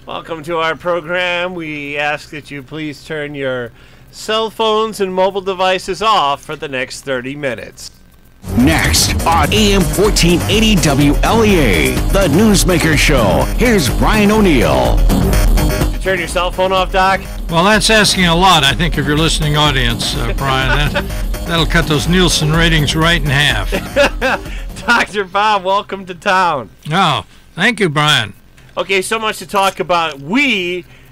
Welcome to our program. We ask that you please turn your cell phones and mobile devices off for the next 30 minutes. Next on AM 1480 WLEA, the Newsmaker Show. Here's Brian O'Neill. Did you turn your cell phone off, Doc? Well, that's asking a lot, I think, of your listening audience, Brian. That'll cut those Nielsen ratings right in half. Dr. Bob, welcome to town. Oh, thank you, Brian. Okay, so much to talk about.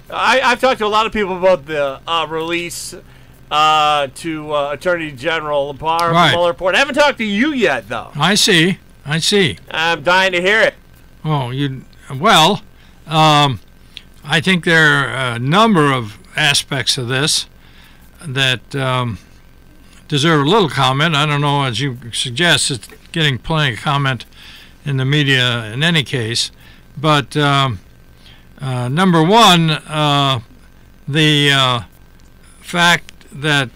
I've talked to a lot of people about the release to Attorney General Barr of the Mueller Report. I haven't talked to you yet, though. I see. I'm dying to hear it. Oh, I think there are a number of aspects of this that deserve a little comment. I don't know, as you suggest, it's getting plenty of comment in the media in any case. But number one, the fact that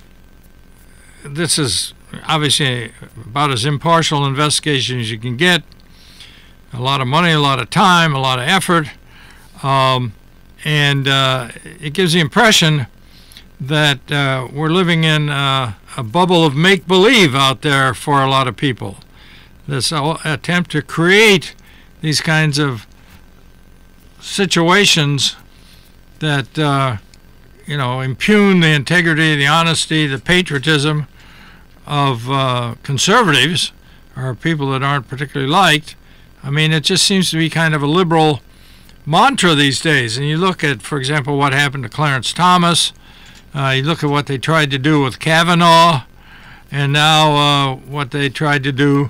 this is obviously about as impartial an investigation as you can get, a lot of money, a lot of time, a lot of effort, and it gives the impression that we're living in a bubble of make-believe out there for a lot of people. This attempt to create these kinds of situations that impugn the integrity, the honesty, the patriotism of conservatives or people that aren't particularly liked. I mean, it just seems to be kind of a liberal mantra these days. And you look at, for example, what happened to Clarence Thomas. You look at what they tried to do with Kavanaugh, and now what they tried to do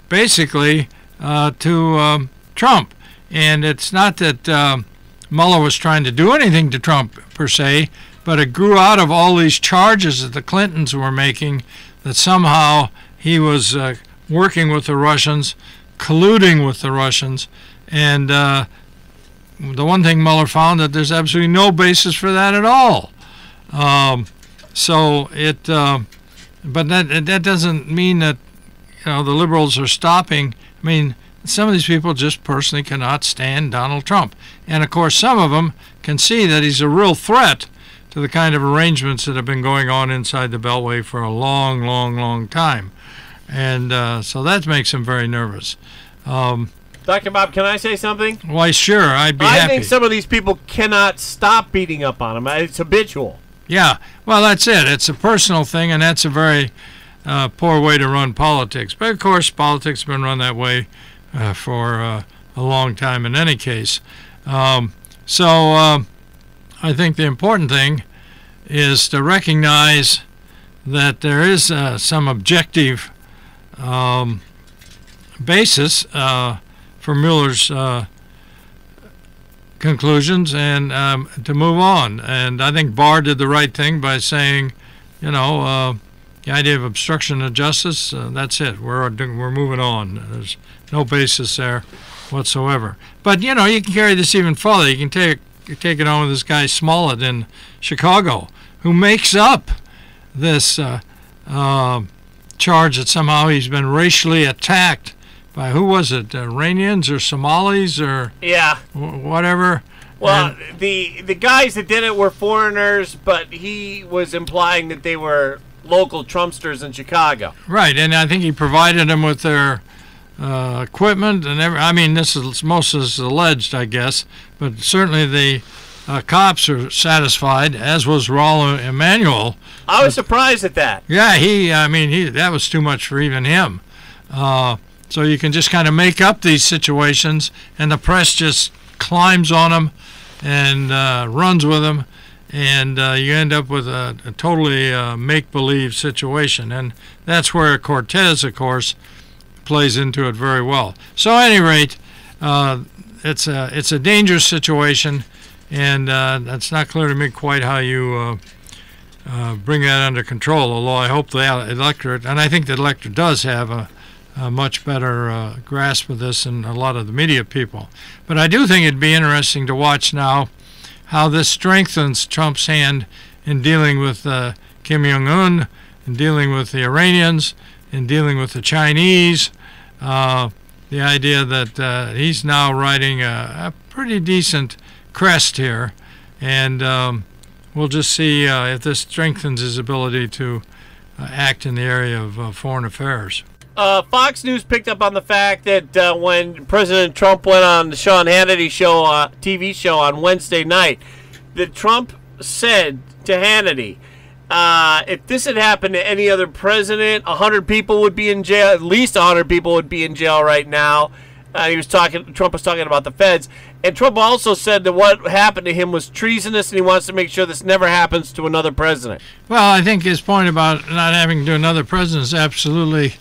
basically to Trump. And it's not that Mueller was trying to do anything to Trump per se, but it grew out of all these charges that the Clintons were making that somehow he was working with the Russians, colluding with the Russians. And the one thing Mueller found, that there's absolutely no basis for that at all. But that doesn't mean that the liberals are stopping. I mean, some of these people just personally cannot stand Donald Trump. And, of course, some of them can see that he's a real threat to the kind of arrangements that have been going on inside the Beltway for a long, long, long time. And so that makes them very nervous. Dr. Bob, can I say something? Why, sure, I'd be happy. I think some of these people cannot stop beating up on him. It's habitual. Yeah, well, that's it. It's a personal thing, and that's a very poor way to run politics. But, of course, politics has been run that way for a long time in any case. So I think the important thing is to recognize that there is some objective basis for Mueller's conclusions and to move on. And I think Barr did the right thing by saying, the idea of obstruction of justice, that's it. We're moving on. There's no basis there whatsoever. But, you can carry this even further. You can take it on with this guy Smollett in Chicago, who makes up this charge that somehow he's been racially attacked by, who was it, Iranians or Somalis or whatever? Well, the guys that did it were foreigners, but he was implying that they were local Trumpsters in Chicago. Right, and I think he provided them with their equipment and I mean, this is most is alleged, I guess, but certainly the cops are satisfied, as was Raul Emanuel. I was surprised at that. Yeah, that was too much for even him. So you can just kind of make up these situations, and the press just climbs on them and runs with them, and you end up with a totally make-believe situation. And that's where Cortez, of course, plays into it very well. So at any rate, it's a dangerous situation, and it's not clear to me quite how you bring that under control, although I hope the electorate, and I think the electorate does have a much better grasp of this than a lot of the media people. But I do think it'd be interesting to watch now how this strengthens Trump's hand in dealing with Kim Jong-un, in dealing with the Iranians, in dealing with the Chinese. The idea that he's now writing a pretty decent crest here, and we'll just see if this strengthens his ability to act in the area of foreign affairs. Fox News picked up on the fact that when President Trump went on the Sean Hannity show, TV show on Wednesday night, that Trump said to Hannity, if this had happened to any other president, 100 people would be in jail. At least 100 people would be in jail right now. Trump was talking about the feds. And Trump also said that what happened to him was treasonous, and he wants to make sure this never happens to another president. Well, I think his point about not having to do another president is absolutely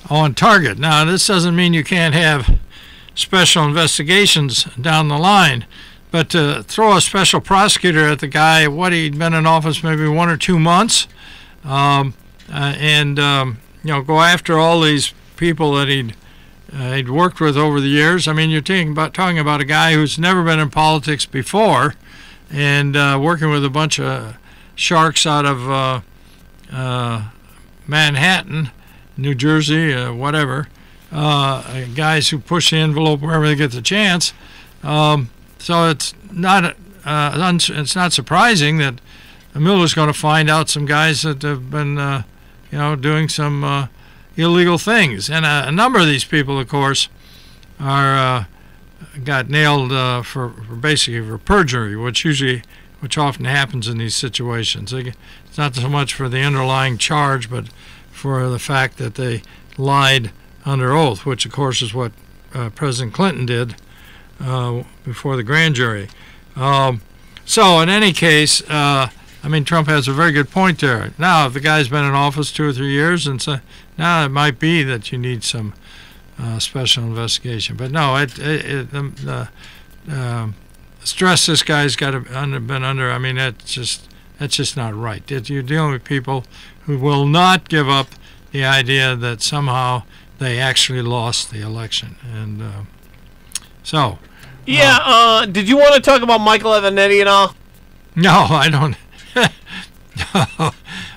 on target. Now, this doesn't mean you can't have special investigations down the line, but to throw a special prosecutor at the guy, he'd been in office maybe 1 or 2 months, go after all these people that he'd worked with over the years. I mean, you're talking about a guy who's never been in politics before, and working with a bunch of sharks out of Manhattan, New Jersey, whatever, guys who push the envelope wherever they get the chance. So it's not surprising that Mueller's going to find out some guys that have been, doing some illegal things, and a number of these people, of course, are got nailed for basically for perjury, which often happens in these situations. It's not so much for the underlying charge, but for the fact that they lied under oath, which of course is what President Clinton did before the grand jury. So in any case, Trump has a very good point there. Now, if the guy's been in office 2 or 3 years, and so now it might be that you need some special investigation. But no, the stress this guy's been under. That's just not right. You're dealing with people who will not give up the idea that somehow they actually lost the election, and so. Yeah. Did you want to talk about Michael Avenatti at all? No, I don't. No,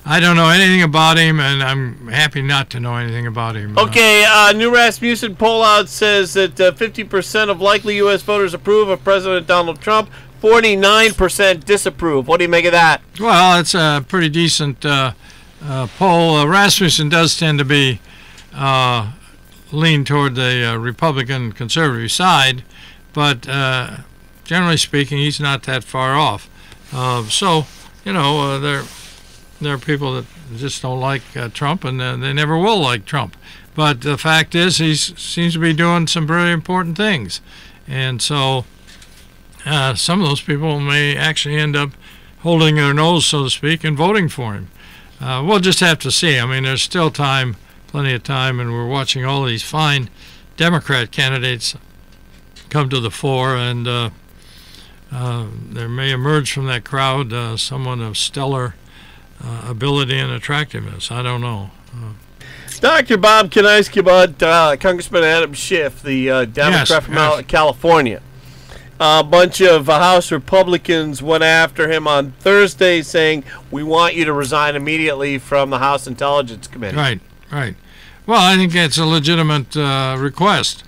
I don't know anything about him, and I'm happy not to know anything about him. Okay, new Rasmussen poll out says that 50% of likely U.S. voters approve of President Donald Trump, 49% disapprove. What do you make of that? Well, it's a pretty decent poll. Rasmussen does tend to be lean toward the Republican conservative side, but generally speaking, he's not that far off. There are people that just don't like Trump, and they never will like Trump. But the fact is, he seems to be doing some very important things, and so some of those people may actually end up holding their nose, so to speak, and voting for him. We'll just have to see. I mean, there's still time, plenty of time, and we're watching all these fine Democrat candidates come to the fore, and there may emerge from that crowd someone of stellar ability and attractiveness. I don't know. Dr. Bob, can I ask you about Congressman Adam Schiff, the Democrat from California? A bunch of House Republicans went after him on Thursday saying, we want you to resign immediately from the House Intelligence Committee. Right. Well, I think it's a legitimate request.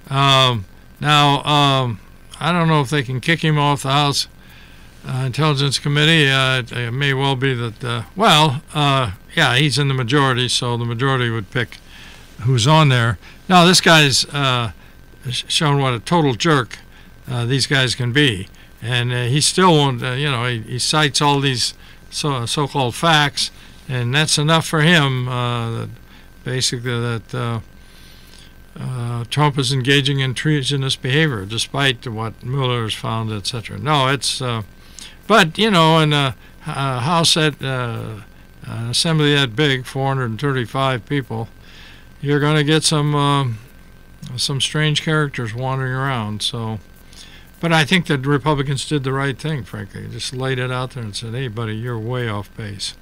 Now, I don't know if they can kick him off the House Intelligence Committee. It may well be that, he's in the majority, so the majority would pick who's on there. Now, this guy's shown what a total jerk these guys can be, and he still won't, he cites all these so-called facts, and that's enough for him, that Trump is engaging in treasonous behavior, despite what Mueller has found, etc. No, it's, but in a House an assembly that big, 435 people, you're going to get some strange characters wandering around. So, but I think that the Republicans did the right thing, frankly. Just laid it out there and said, "Hey, buddy, you're way off base."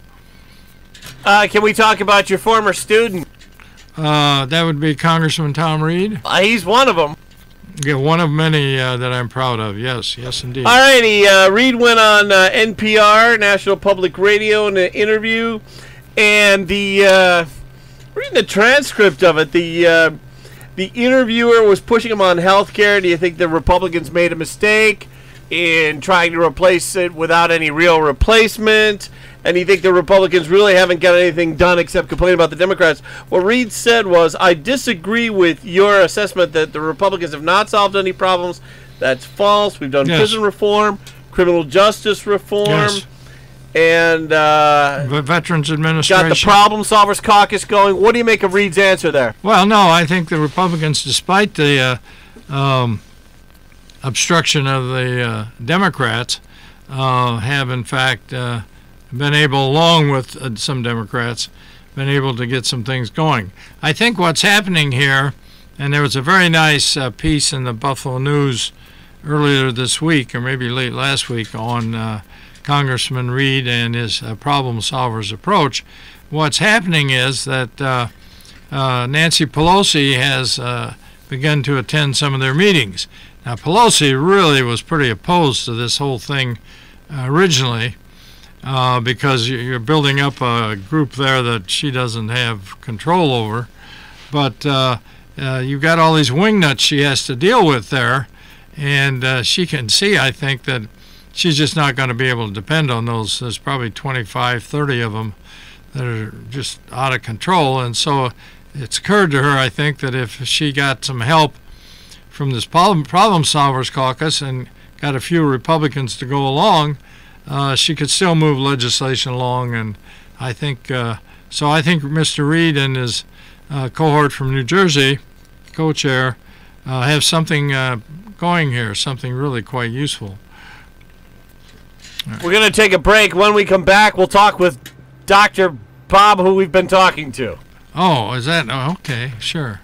Can we talk about your former student? That would be Congressman Tom Reed. He's one of them. Yeah, one of many that I'm proud of. Yes, indeed. All righty. Reed went on NPR, National Public Radio, in an interview, and reading the transcript of it, the The interviewer was pushing him on health care. Do you think the Republicans made a mistake in trying to replace it without any real replacement? And you think the Republicans really haven't got anything done except complain about the Democrats? What Reid said was, I disagree with your assessment that the Republicans have not solved any problems. That's false. We've done prison reform, criminal justice reform, and Veterans Administration. Got the Problem Solvers Caucus going. What do you make of Reid's answer there? Well, no, I think the Republicans, despite the obstruction of the Democrats, have in fact been able, along with some Democrats, been able to get some things going. I think what's happening here, and there was a very nice piece in the Buffalo News earlier this week, or maybe late last week, on Congressman Reid and his problem solvers approach. What's happening is that Nancy Pelosi has begun to attend some of their meetings. Now, Pelosi really was pretty opposed to this whole thing originally, because you're building up a group there that she doesn't have control over. But you've got all these wingnuts she has to deal with there, and she can see, I think, that she's just not going to be able to depend on those. There's probably 25, 30 of them that are just out of control. And so it's occurred to her, I think, that if she got some help from this Problem Solvers Caucus and got a few Republicans to go along, she could still move legislation along. And I think so. I think Mr. Reid and his cohort from New Jersey, co-chair, have something going here, something really quite useful. We're going to take a break. When we come back, we'll talk with Dr. Bob, who we've been talking to. Oh, is that? Oh, okay, sure.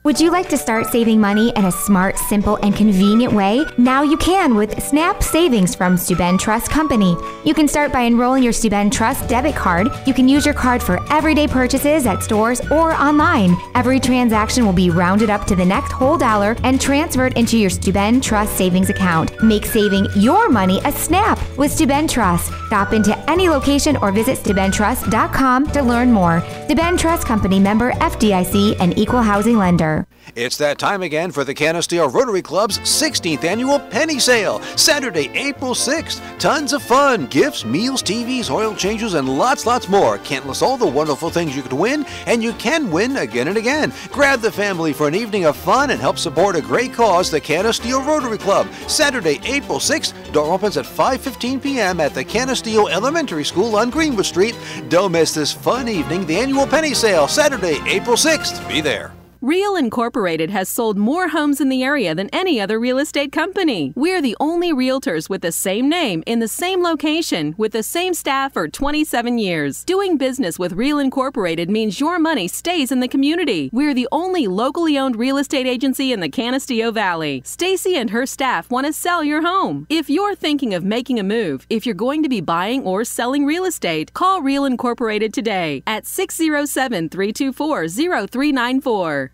Would you like to start saving money in a smart, simple, and convenient way? Now you can with Snap Savings from Steuben Trust Company. You can start by enrolling your Steuben Trust debit card. You can use your card for everyday purchases at stores or online. Every transaction will be rounded up to the next whole dollar and transferred into your Steuben Trust savings account. Make saving your money a snap with Steuben Trust. Stop into any location or visit SteubenTrust.com to learn more. Steuben Trust Company, member FDIC, and equal housing lender. It's that time again for the Canisteo Rotary Club's 16th annual penny sale, Saturday, April 6th. Tons of fun, gifts, meals, TVs, oil changes, and lots more. Can't list all the wonderful things you could win, and you can win again and again. Grab the family for an evening of fun and help support a great cause, the Canisteo Rotary Club. Saturday, April 6th. Door opens at 5:15 p.m. at the Canisteo Elementary School on Greenwood Street. Don't miss this fun evening, the annual penny sale, Saturday, April 6th. Be there. Real Incorporated has sold more homes in the area than any other real estate company. We're the only realtors with the same name in the same location with the same staff for 27 years. Doing business with Real Incorporated means your money stays in the community. We're the only locally owned real estate agency in the Canisteo Valley. Stacy and her staff want to sell your home. If you're thinking of making a move, if you're going to be buying or selling real estate, call Real Incorporated today at 607-324-0394.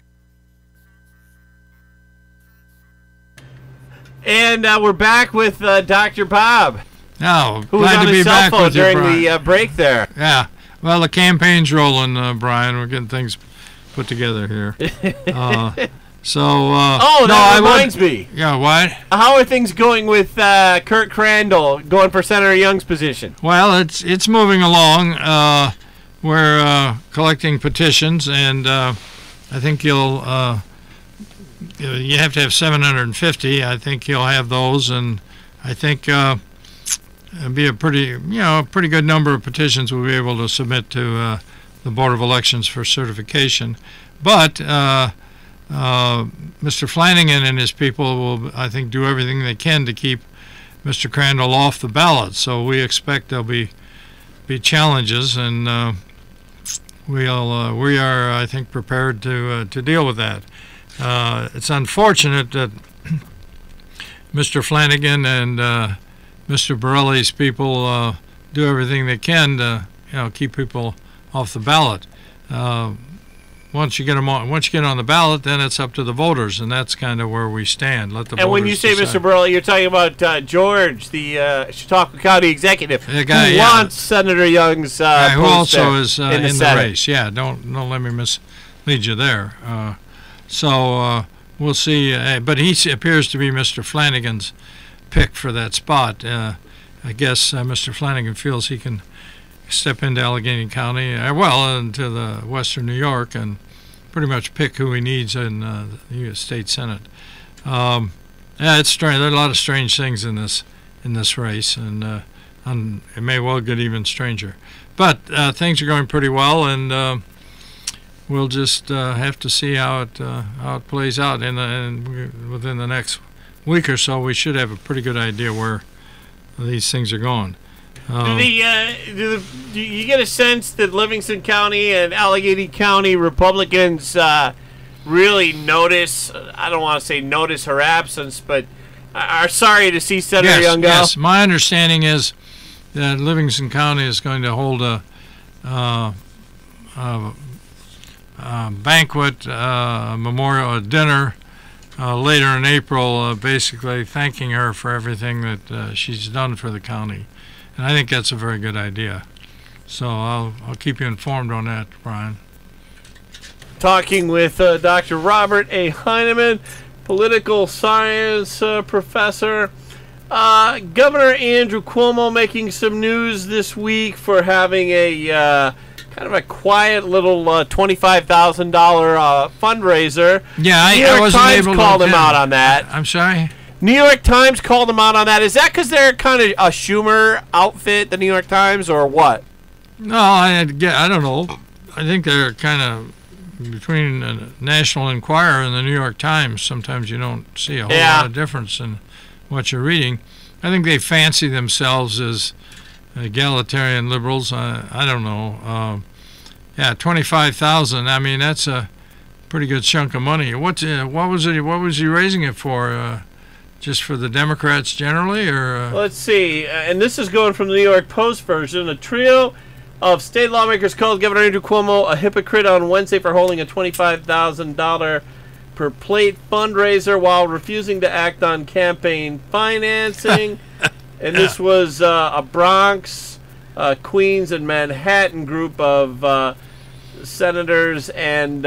And we're back with Dr. Bob. Now, who was glad on to be his cell back phone with you, during Brian. the break there. Yeah. Well, the campaign's rolling, Brian. We're getting things put together here. That reminds me. Yeah, what? How are things going with Kurt Crandall going for Senator Young's position? Well, it's moving along. We're collecting petitions, and I think you have to have 750. I think he'll have those, and I think it'll be a pretty good number of petitions we'll be able to submit to the Board of Elections for certification. But Mr. Flanagan and his people will, I think, do everything they can to keep Mr. Crandall off the ballot. So we expect there'll be challenges, and we are, I think, prepared to deal with that. It's unfortunate that Mr. Flanagan and Mr. Borelli's people do everything they can to keep people off the ballot. Once you get on the ballot, then it's up to the voters, and that's kind of where we stand. Let the and when you say decide. Mr. Borelli, you're talking about George, the Chautauqua County executive, the guy, who wants Senator Young's who post also there is in the race. Yeah, don't let me lead you there. So we'll see. But he appears to be Mr. Flanagan's pick for that spot. I guess Mr. Flanagan feels he can step into Allegheny County, into the Western New York, and pretty much pick who he needs in the U.S. State Senate. It's strange. There are a lot of strange things in this race, and it may well get even stranger. But things are going pretty well, and we'll just have to see how it plays out. And within the next week or so, we should have a pretty good idea where these things are going. Do you get a sense that Livingston County and Allegheny County Republicans really notice, I don't want to say notice her absence, but are sorry to see Senator Young go? Yes, my understanding is that Livingston County is going to hold a banquet, memorial, a dinner later in April, basically thanking her for everything that she's done for the county. And I think that's a very good idea. So I'll keep you informed on that, Brian. Talking with Dr. Robert A. Heineman, political science professor. Governor Andrew Cuomo making some news this week for having a kind of a quiet little $25,000 fundraiser. Yeah, I wasn't able to. New York Times called him out on that. I'm sorry? New York Times called him out on that. Is that because they're kind of a Schumer outfit, the New York Times, or what? No, I don't know. I think they're kind of between the National Enquirer and the New York Times. Sometimes you don't see a whole lot of difference in what you're reading. I think they fancy themselves as egalitarian liberals. I don't know. Yeah, $25,000. I mean, that's a pretty good chunk of money. What was he raising it for? Just for the Democrats generally, or? Let's see. And this is going from the New York Post version. A trio of state lawmakers called Governor Andrew Cuomo a hypocrite on Wednesday for holding a $25,000 per plate fundraiser while refusing to act on campaign financing. And this was a Bronx, Queens, and Manhattan group of senators and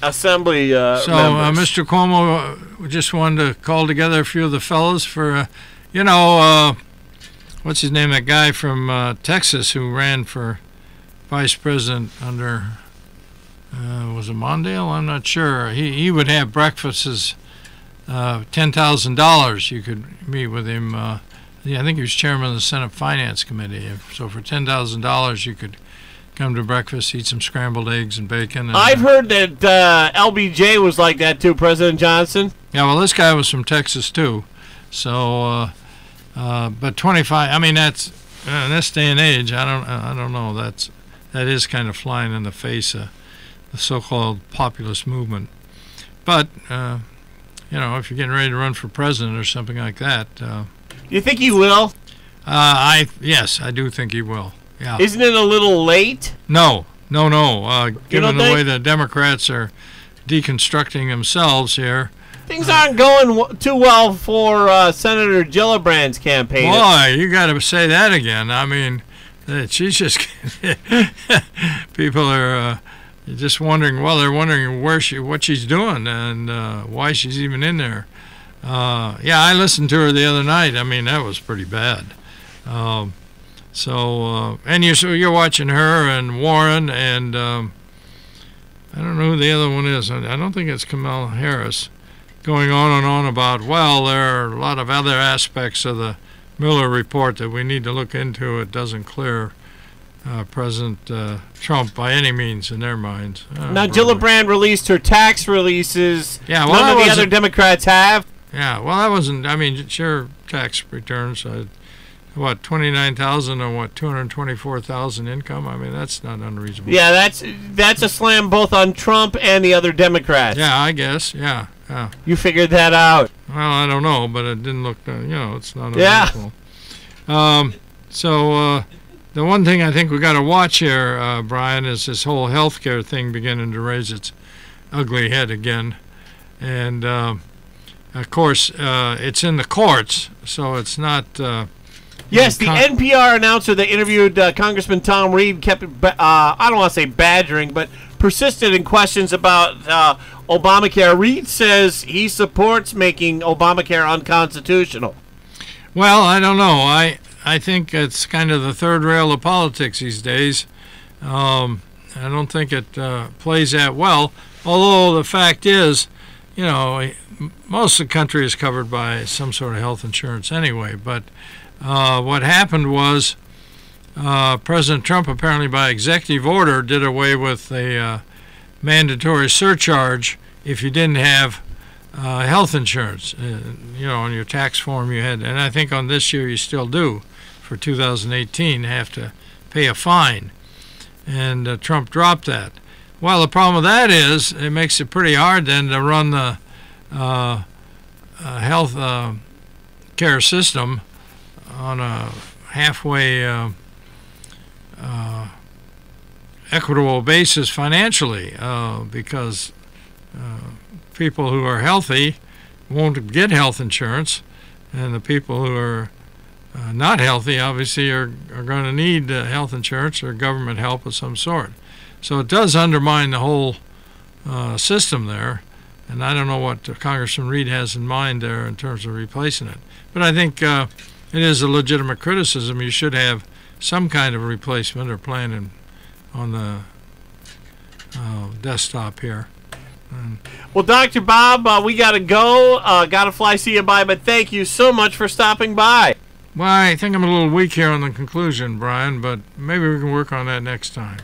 Assembly members. So Mr. Cuomo just wanted to call together a few of the fellows for, what's his name, that guy from Texas who ran for vice president under, was it Mondale? I'm not sure. He would have breakfasts, $10,000. You could meet with him. I think he was chairman of the Senate Finance Committee. So for $10,000, you could come to breakfast, eat some scrambled eggs and bacon. And, I've heard that LBJ was like that too, President Johnson. Yeah, well, this guy was from Texas too. So, but 25. I mean, that's in this day and age. I don't know. That is kind of flying in the face of the so-called populist movement. But if you're getting ready to run for president or something like that, you think he will? Yes, I do think he will. Yeah. Isn't it a little late? No. Given the way the Democrats are deconstructing themselves here. Things aren't going too well for Senator Gillibrand's campaign. Boy, you got to say that again. I mean, she's just... people are just wondering, they're wondering what she's doing and why she's even in there. Yeah, I listened to her the other night. I mean, that was pretty bad. And you're watching her and Warren and I don't know who the other one is. I don't think it's Kamala Harris, going on and on about, there are a lot of other aspects of the Mueller report that we need to look into. It doesn't clear President Trump by any means in their minds. Now, Gillibrand released her tax releases. Yeah, none of the other Democrats have. Yeah, well, that wasn't, sure, tax returns, $29,000 on $224,000 income? I mean, that's not unreasonable. Yeah, that's a slam both on Trump and the other Democrats. Yeah, I guess. Yeah. You figured that out. Well, I don't know, but it didn't look. It's not unreasonable. Yeah. The one thing I think we got to watch here, Brian, is this whole healthcare thing beginning to raise its ugly head again, and of course, it's in the courts, so it's not. Yes, the NPR announcer that interviewed Congressman Tom Reed kept, I don't want to say badgering, but persisted in questions about Obamacare. Reed says he supports making Obamacare unconstitutional. Well, I don't know. I think it's kind of the third rail of politics these days. I don't think it plays that well. Although the fact is, you know, most of the country is covered by some sort of health insurance anyway. But what happened was President Trump, apparently by executive order, did away with a mandatory surcharge if you didn't have health insurance. You know, on your tax form you had, and I think on this year you still do. For 2018, have to pay a fine, and Trump dropped that. Well, the problem with that is it makes it pretty hard then to run the health care system on a halfway equitable basis financially, because people who are healthy won't get health insurance, and the people who are not healthy obviously are going to need health insurance or government help of some sort. So it does undermine the whole system there, and I don't know what Congressman Reed has in mind there in terms of replacing it. But I think it is a legitimate criticism. You should have some kind of replacement or plan on the desktop here. Well, Dr. Bob, we got to go. Got to fly, see you, bye, but thank you so much for stopping by. Well, I think I'm a little weak here on the conclusion, Brian, but maybe we can work on that next time.